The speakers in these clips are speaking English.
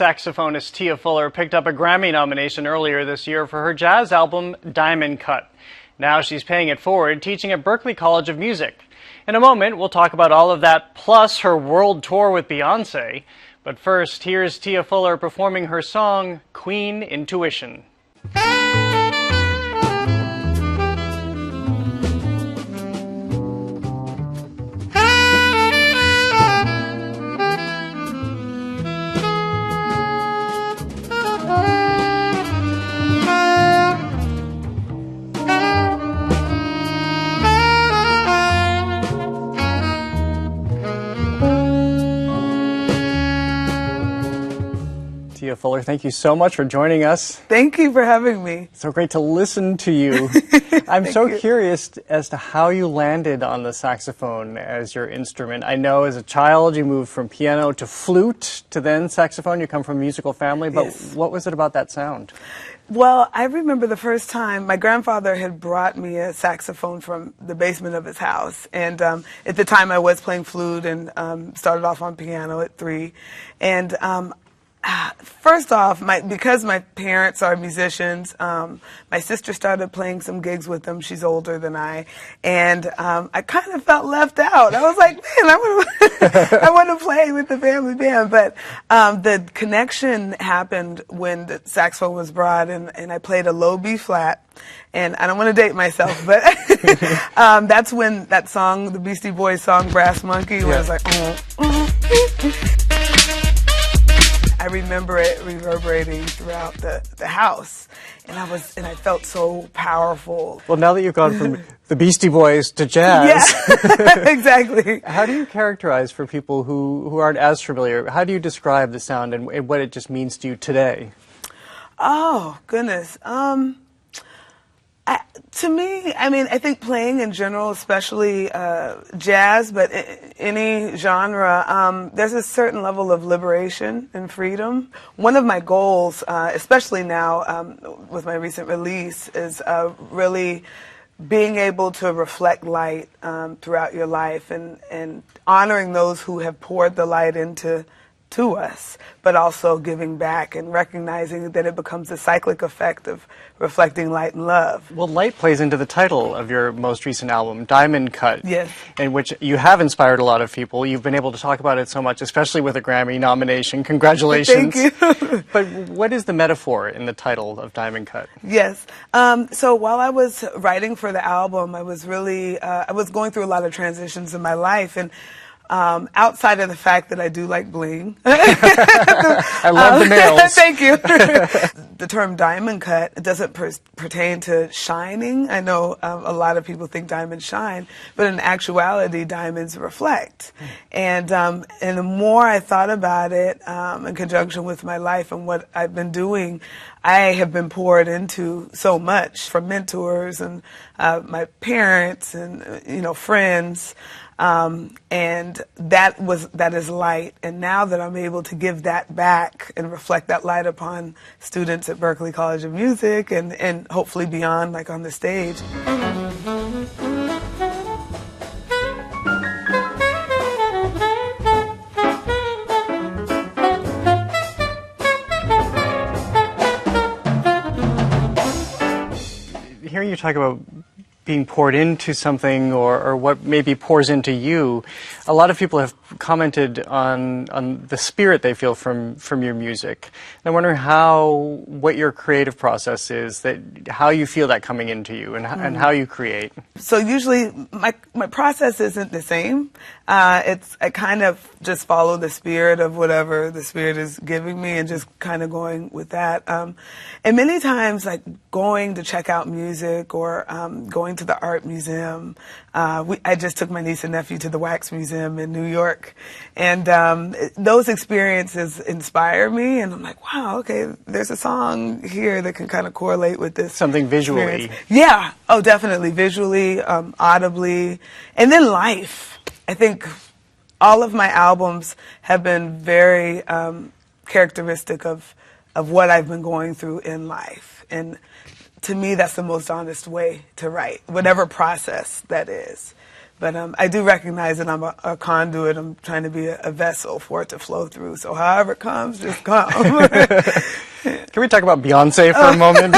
Saxophonist Tia Fuller picked up a Grammy nomination earlier this year for her jazz album, Diamond Cut. Now she's paying it forward, teaching at Berklee College of Music. In a moment, we'll talk about all of that, plus her world tour with Beyoncé. But first, here's Tia Fuller performing her song, Queen Intuition. Tia Fuller, thank you so much for joining us. Thank you for having me. So great to listen to you. I'm so curious as to how you landed on the saxophone as your instrument. I know as a child you moved from piano to flute to then saxophone. You come from a musical family, but Yes. What was it about that sound? Well, I remember the first time my grandfather had brought me a saxophone from the basement of his house. And at the time I was playing flute and started off on piano at 3. And first off, because my parents are musicians, my sister started playing some gigs with them. She's older than I, and I kind of felt left out. I was like, man, I want to play with the family band. But the connection happened when the saxophone was brought, and I played a low B flat. And I don't want to date myself, but that's when that song, the Beastie Boys song, Brass Monkey, where I was like, I remember it reverberating throughout the house, and I felt so powerful. Well, now that you've gone from the Beastie Boys to jazz, yeah, exactly. How do you characterize for people who aren't as familiar? How do you describe the sound and what it just means to you today? Oh goodness. To me, I mean, I think playing in general, especially jazz, but any genre, there's a certain level of liberation and freedom. One of my goals, especially now with my recent release, is really being able to reflect light throughout your life and honoring those who have poured the light into us, but also giving back and recognizing that it becomes a cyclic effect of reflecting light and love. Well, light plays into the title of your most recent album, Diamond Cut, yes, in which you have inspired a lot of people. You've been able to talk about it so much, especially with a Grammy nomination. Congratulations. Thank you. But what is the metaphor in the title of Diamond Cut? Yes. So while I was writing for the album, I was really, I was going through a lot of transitions in my life, and outside of the fact that I do like bling. I love the nails. Thank you. The term diamond cut doesn't pertain to shining. I know a lot of people think diamonds shine, but in actuality, diamonds reflect. And the more I thought about it in conjunction with my life and what I've been doing, I have been poured into so much from mentors and my parents and friends. And that is light. And now that I'm able to give that back and reflect that light upon students at Berklee College of Music and hopefully beyond, like on the stage. Hearing you talk about being poured into something or what maybe pours into you, a lot of people have commented on the spirit they feel from your music. And I wonder what your creative process is, how you feel that coming into you and how you create. So usually my process isn't the same. I kind of just follow the spirit of whatever the spirit is giving me and just kind of going with that. And many times, like going to check out music or going to the art museum. I just took my niece and nephew to the Wax Museum in New York, and those experiences inspire me. And I'm like, wow, okay, there's a song here that can kind of correlate with this. Something visually. Experience. Yeah. Oh, definitely visually, audibly, and then life. I think all of my albums have been very characteristic of what I've been going through in life. And to me, that's the most honest way to write, whatever process that is. But I do recognize that I'm a conduit. I'm trying to be a vessel for it to flow through. So however it comes, just come. Can we talk about Beyoncé for a moment?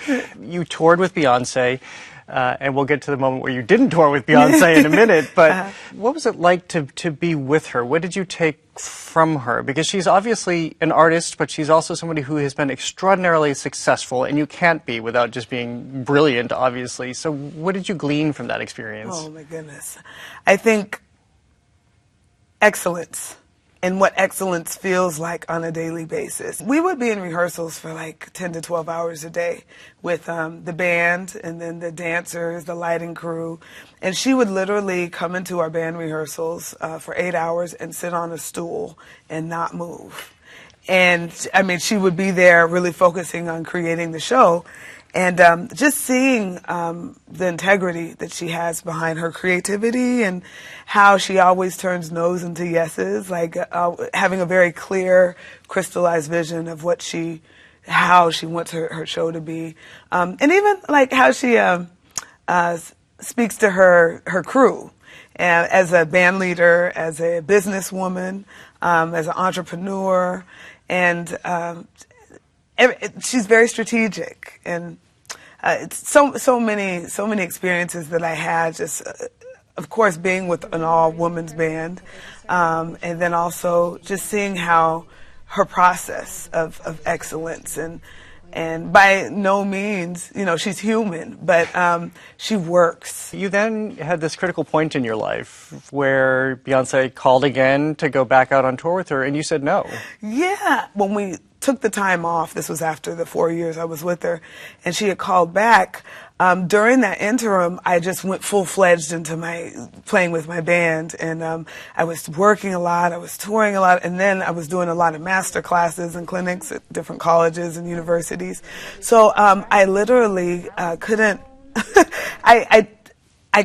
Sure. You toured with Beyoncé, and we'll get to the moment where you didn't tour with Beyoncé in a minute. But what was it like to be with her? What did you take from her? Because she's obviously an artist, but she's also somebody who has been extraordinarily successful, and you can't be without just being brilliant, obviously. So what did you glean from that experience? Oh, my goodness. I think excellence. And what excellence feels like on a daily basis. We would be in rehearsals for like 10 to 12 hours a day with the band and then the dancers, the lighting crew. And she would literally come into our band rehearsals for 8 hours and sit on a stool and not move. And I mean, she would be there really focusing on creating the show. And just seeing the integrity that she has behind her creativity and how she always turns no's into yeses, like having a very clear, crystallized vision of how she wants her show to be. And even like how she speaks to her crew as a band leader, as a businesswoman, as an entrepreneur, and she's very strategic, and it's so many experiences that I had. Just of course being with an all women's band, and then also just seeing how her process of excellence and by no means, she's human, but she works. You then had this critical point in your life where Beyoncé called again to go back out on tour with her, and you said no. Yeah, when we took the time off, this was after the 4 years I was with her, and she had called back. During that interim, I just went full-fledged into playing with my band, and I was working a lot, I was touring a lot, and then I was doing a lot of master classes and clinics at different colleges and universities. So I literally couldn't, I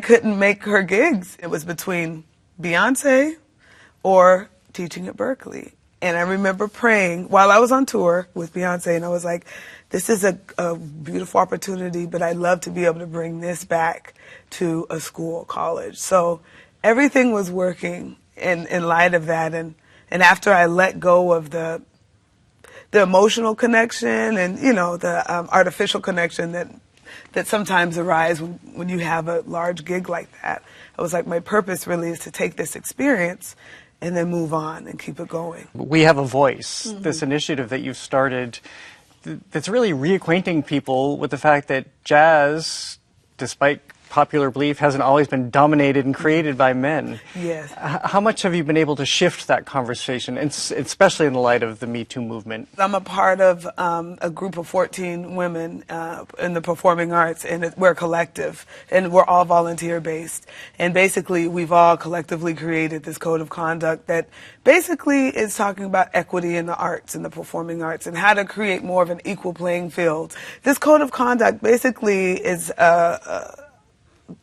couldn't make her gigs. It was between Beyoncé or teaching at Berklee. And I remember praying while I was on tour with Beyoncé, and I was like, this is a beautiful opportunity, but I'd love to be able to bring this back to a school, college. So everything was working in light of that. And after I let go of the emotional connection and, the artificial connection that sometimes arise when you have a large gig like that, I was like, my purpose really is to take this experience and then move on and keep it going. We Have a Voice, this initiative that you've started that's really reacquainting people with the fact that jazz, despite popular belief, hasn't always been dominated and created by men. Yes. How much have you been able to shift that conversation, especially in the light of the Me Too movement? I'm a part of a group of 14 women in the performing arts, and we're a collective, and we're all volunteer-based. And basically, we've all collectively created this code of conduct that basically is talking about equity in the arts and the performing arts and how to create more of an equal playing field. This code of conduct basically is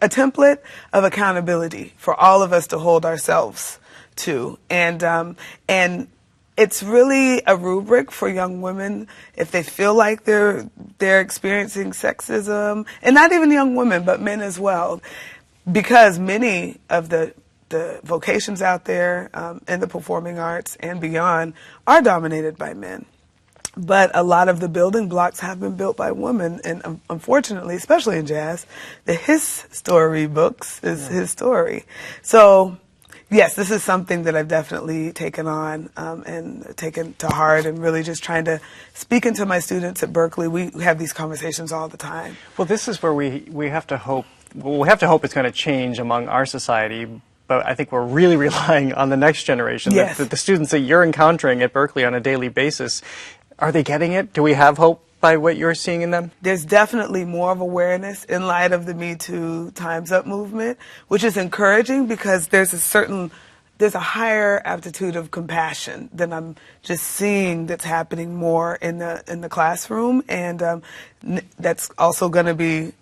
a template of accountability for all of us to hold ourselves to. And it's really a rubric for young women if they feel like they're experiencing sexism, and not even young women, but men as well, because many of the vocations out there in the performing arts and beyond are dominated by men. But a lot of the building blocks have been built by women, and unfortunately, especially in jazz, the his story books is his story. So, yes, this is something that I've definitely taken on and taken to heart, and really just trying to speak into my students at Berklee. We have these conversations all the time. Well, this is where we have to hope. Well, we have to hope it's going to change among our society. But I think we're really relying on the next generation, yes. the students that you're encountering at Berklee on a daily basis. Are they getting it? Do we have hope by what you're seeing in them? There's definitely more of awareness in light of the Me Too Time's Up movement, which is encouraging because there's a higher aptitude of compassion than I'm just seeing that's happening more in the classroom, and that's also going to be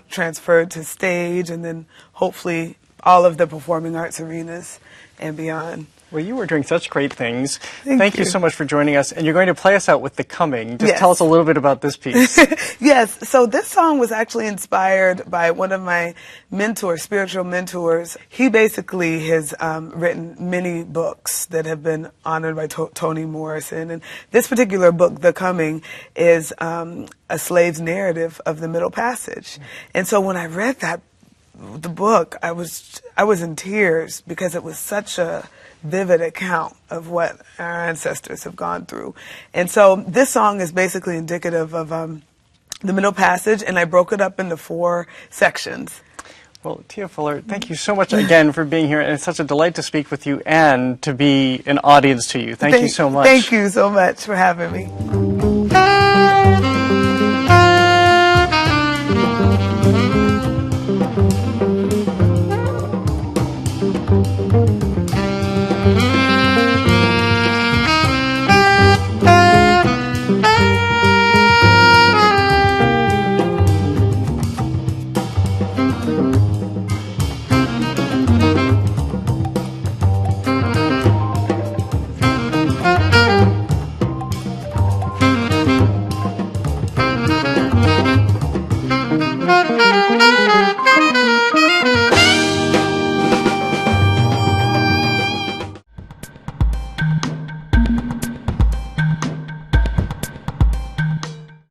transferred to stage and then hopefully all of the performing arts arenas and beyond. Well, you were doing such great things. Thank you you so much for joining us. And you're going to play us out with The Coming. Just Yes. tell us a little bit about this piece. Yes, so this song was actually inspired by one of my mentors, spiritual mentors. He basically has written many books that have been honored by Toni Morrison. And this particular book, The Coming, is a slave's narrative of the Middle Passage. And so when I read the book, I was in tears because it was such a vivid account of what our ancestors have gone through. And so this song is basically indicative of the Middle Passage, and I broke it up into 4 sections. Well, Tia Fuller, thank you so much again for being here, and it's such a delight to speak with you and to be an audience to you. Thank you so much. Thank you so much for having me.